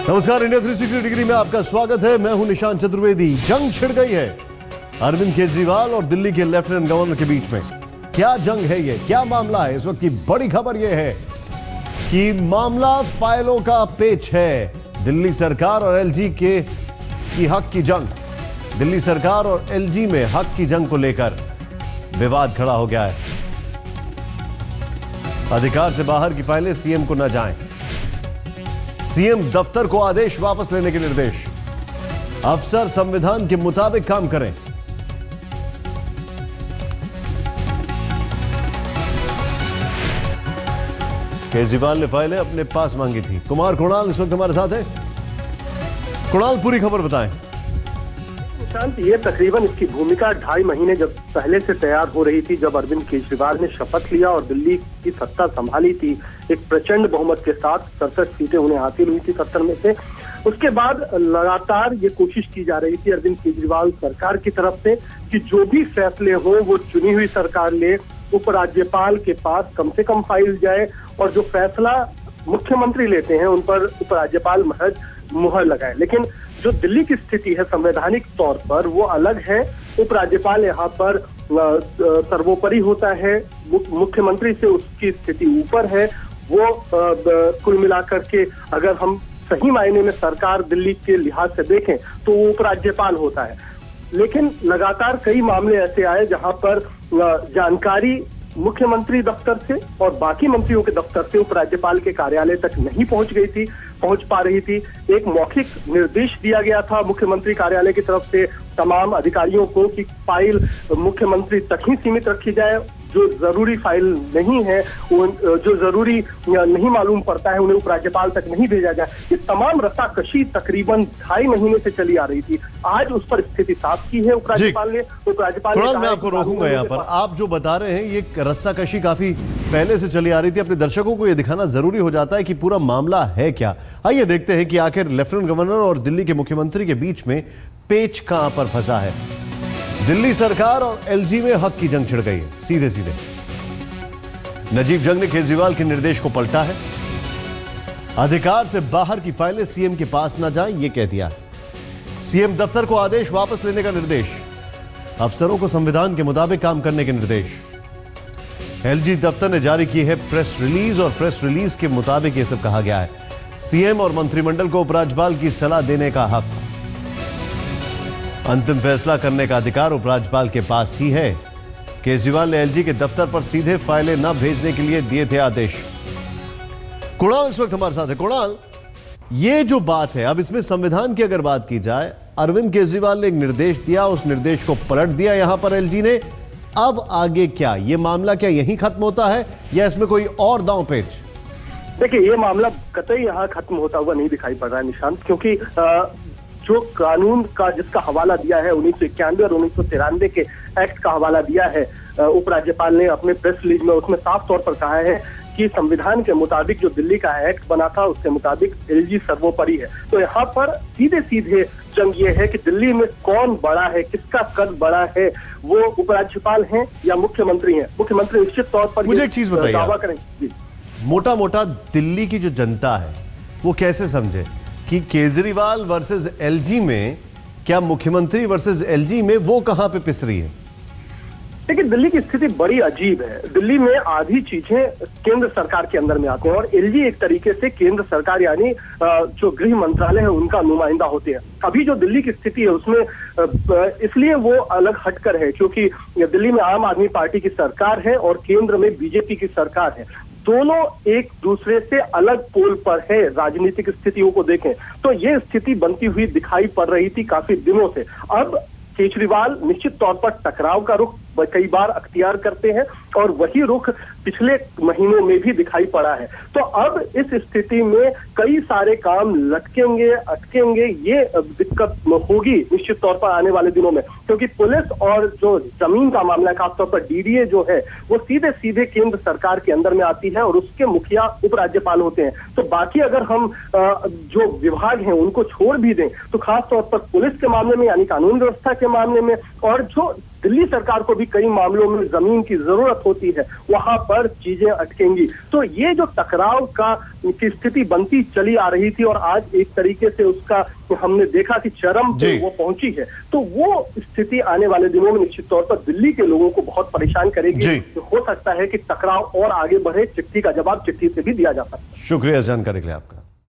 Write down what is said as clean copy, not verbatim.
नमस्कार, India 360 degree में आपका स्वागत है। मैं हूं निशांत चतुर्वेदी। जंग छिड़ गई है अरविंद केजरीवाल और दिल्ली के लेफ्टिनेंट गवर्नर के बीच में। क्या जंग है ये, क्या मामला है? इस वक्त की बड़ी खबर यह है कि मामला फाइलों का पेच है। दिल्ली सरकार और एलजी की हक की जंग। दिल्ली सरकार और एलजी में हक की जंग को लेकर विवाद खड़ा हो गया है। अधिकार से बाहर की फाइलें सीएम को न जाएं। सीएम दफ्तर को आदेश वापस लेने के निर्देश। अफसर संविधान के मुताबिक काम करें। केजरीवाल ने फाइलें अपने पास मांगी थी। कुमार कुणाल इस वक्त हमारे साथ हैं। कुणाल, पूरी खबर बताएं। शांत, ये तकरीबन इसकी भूमिका 2.5 महीने जब पहले से तैयार हो रही थी, जब अरविंद केजरीवाल ने शपथ लिया और दिल्ली की सत्ता संभाली थी एक प्रचंड बहुमत के साथ। 67 सीटें उन्हें हासिल हुई थी 70 में से। उसके बाद लगातार ये कोशिश की जा रही थी अरविंद केजरीवाल सरकार की तरफ से कि जो भी फैसले हो वो चुनी हुई सरकार ले, उपराज्यपाल के पास कम से कम फाइल जाए और जो फैसला मुख्यमंत्री लेते हैं उन पर उपराज्यपाल महज मुहर लगाए। लेकिन जो दिल्ली की स्थिति है संवैधानिक तौर पर वो अलग है। उपराज्यपाल यहाँ पर सर्वोपरि होता है, मुख्यमंत्री से उसकी स्थिति ऊपर है। वो कुल मिलाकर के अगर हम सही मायने में सरकार दिल्ली के लिहाज से देखें तो वो उपराज्यपाल होता है। लेकिन लगातार कई मामले ऐसे आए जहां पर जानकारी मुख्यमंत्री दफ्तर से और बाकी मंत्रियों के दफ्तर से उपराज्यपाल के कार्यालय तक नहीं पहुंच पा रही थी। एक मौखिक निर्देश दिया गया था मुख्यमंत्री कार्यालय की तरफ से तमाम अधिकारियों को कि फाइल मुख्यमंत्री तक ही सीमित रखी जाए। जो जरूरी फाइल नहीं है, जो जरूरी नहीं मालूम पड़ता है, उन्हें उपराज्यपाल तक नहीं भेजा जाए। ये तमाम रस्साकशी तकरीबन 2.5 महीने से चली आ रही थी। आज उस पर स्थिति साफ की है उपराज्यपाल ने। मैं आपको रोकूंगा यहाँ पर। आप जो बता रहे हैं ये रस्साकशी काफी पहले से चली आ रही थी। अपने दर्शकों को यह दिखाना जरूरी हो जाता है कि पूरा मामला है क्या। आइए देखते हैं कि आखिर लेफ्टिनेंट गवर्नर और दिल्ली के मुख्यमंत्री के बीच में पेच कहां पर फंसा है। दिल्ली सरकार और एलजी में हक की जंग छिड़ गई है। सीधे सीधे नजीब जंग ने केजरीवाल के निर्देश को पलटा है। अधिकार से बाहर की फाइलें सीएम के पास न जाएं, यह कह दिया है। सीएम दफ्तर को आदेश वापस लेने का निर्देश। अफसरों को संविधान के मुताबिक काम करने के निर्देश। एलजी दफ्तर ने जारी की है प्रेस रिलीज और प्रेस रिलीज के मुताबिक यह सब कहा गया है। सीएम और मंत्रिमंडल को उपराज्यपाल की सलाह देने का हक। अंतिम फैसला करने का अधिकार उपराज्यपाल के पास ही है। केजरीवाल ने एलजी के दफ्तर पर सीधे फाइलें न भेजने के लिए दिए थे आदेश। कुणाल इस वक्त हमारे साथ है। कुणाल, ये जो बात है, अब इसमें संविधान की अगर बात की जाए, अरविंद केजरीवाल ने एक निर्देश दिया, उस निर्देश को पलट दिया यहां पर एलजी ने। अब आगे क्या? ये मामला क्या यहीं खत्म होता है या इसमें कोई और दांव पेच? देखिए, ये मामला कतई यहाँ खत्म होता हुआ नहीं दिखाई पड़ रहा है निशांत, क्योंकि जो कानून का जिसका हवाला दिया है 1991 और 1993 के एक्ट का हवाला दिया है उपराज्यपाल ने अपने प्रेस रिलीज में, उसमें साफ तौर पर कहा है कि संविधान के मुताबिक जो दिल्ली का एक्ट बना था उसके मुताबिक एलजी सर्वोपरि है। तो यहाँ पर सीधे सीधे जंग ये है कि दिल्ली में कौन बड़ा है, किसका कद बड़ा है, वो उपराज्यपाल हैं या मुख्यमंत्री हैं। मुख्यमंत्री निश्चित तौर पर मुझे एक चीज बताइए, दावा करेंगे। मोटा मोटा दिल्ली की जो जनता है वो कैसे समझे कि केजरीवाल वर्सेस एलजी में, क्या मुख्यमंत्री वर्सेस एलजी में वो कहां पे पिस रही है? देखिए, दिल्ली की स्थिति बड़ी अजीब है। दिल्ली में आधी चीजें केंद्र सरकार के अंदर में आती हैं और एलजी एक तरीके से केंद्र सरकार यानी जो गृह मंत्रालय है उनका नुमाइंदा होते हैं। अभी जो दिल्ली की स्थिति है उसमें इसलिए वो अलग हटकर है क्योंकि दिल्ली में आम आदमी पार्टी की सरकार है और केंद्र में बीजेपी की सरकार है। दोनों एक दूसरे से अलग पोल पर है। राजनीतिक स्थितियों को देखें तो ये स्थिति बनती हुई दिखाई पड़ रही थी काफी दिनों से। अब केजरीवाल निश्चित तौर पर टकराव का रुख कई बार अख्तियार करते हैं और वही रुख पिछले महीनों में भी दिखाई पड़ा है। तो अब इस स्थिति में कई सारे काम लटकेंगे, अटकेंगे। ये दिक्कत होगी निश्चित तौर पर आने वाले दिनों में, क्योंकि पुलिस और जो जमीन का मामला है, खासतौर पर डीडीए जो है वो सीधे सीधे केंद्र सरकार के अंदर में आती है और उसके मुखिया उपराज्यपाल होते हैं। तो बाकी अगर हम जो विभाग हैं उनको छोड़ भी दें तो खासतौर पर पुलिस के मामले में यानी कानून व्यवस्था के मामले में और जो दिल्ली सरकार को भी कई मामलों में जमीन की जरूरत होती है, वहां पर चीजें अटकेंगी। तो ये जो टकराव की स्थिति बनती चली आ रही थी और आज एक तरीके से उसका हमने देखा कि चरम पे वो पहुंची है, तो वो स्थिति आने वाले दिनों में निश्चित तौर पर दिल्ली के लोगों को बहुत परेशान करेगी। तो हो सकता है कि टकराव और आगे बढ़े, चिट्ठी का जवाब चिट्ठी से भी दिया जा सकता है। शुक्रिया जानकारी के लिए आपका।